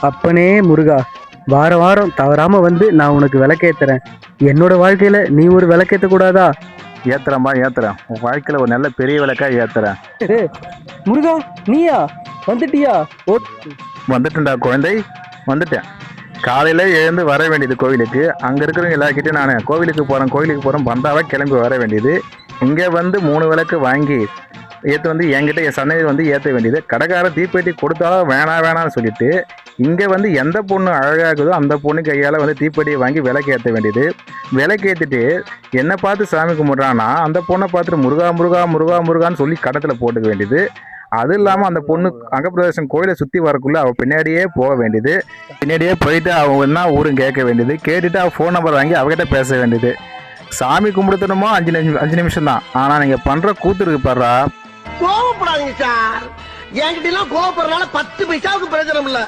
அப்பனே முருகா, வார வாரம் தவறாம வந்து நான் உனக்கு விளக்கேத்துறேன். என்னோட வாழ்க்கையில நீ ஒரு விளக்கேத்த கூடாதா? ஏத்துறேன்பா ஏத்துறேன். உன் வாழ்க்கையில ஒரு நல்ல பெரிய விளக்கா ஏத்துறேன். முருகா, நீயா வந்துட்டியா? ஓ, வந்துட்டேன்டா குழந்தை, வந்துட்டேன். காலையில எழுந்து வர வேண்டியது கோவிலுக்கு. அங்க இருக்கிறவங்க எல்லாருக்கிட்டையும் நான் கோவிலுக்கு போறேன் பந்தாவா கிளம்பி வர வேண்டியது. இங்க வந்து 3 விளக்கு வாங்கி ஏற்று வந்து என்கிட்ட என் சன்னதியில் வந்து ஏற்ற வேண்டியது. கடைக்காரன் தீப்பெட்டி கொடுத்தாலும் வேணாம்னு சொல்லிட்டு இங்கே வந்து எந்த பொண்ணு அழகாகுதோ அந்த பொண்ணு கையால் வந்து தீப்பெட்டியை வாங்கி விளக்கு ஏற்ற வேண்டியது. விளக்கு ஏற்றிட்டு என்னை பார்த்து சாமி கும்பிட்றான்னா அந்த பொண்ணை பார்த்துட்டு முருகா முருகா முருகா முருகான்னு சொல்லி கடத்தில் போட்டுக்க வேண்டியது. அது இல்லாமல் அந்த பொண்ணு அங்கப்பிரதேசம் கோயிலை சுற்றி வரக்குள்ள அவள் பின்னாடியே போக வேண்டியது. பின்னாடியே போயிட்டு அவங்க என்ன ஊரும் கேட்க வேண்டியது. கேட்டுட்டு அவள் ஃபோன் நம்பர் வாங்கி அவகிட்ட பேச வேண்டியது. சாமி கும்பிடுத்தணுமோ 5 நிமிஷம் தான். ஆனால் நீங்கள் பண்ணுற கூத்து இருக்கு பாடுறா. கோவப்படாதீங்க சார். என்கிட்ட எல்லாம் கோவப்படுறதுனால 10 பைசாவுக்கு பிரயோஜனம் இல்ல.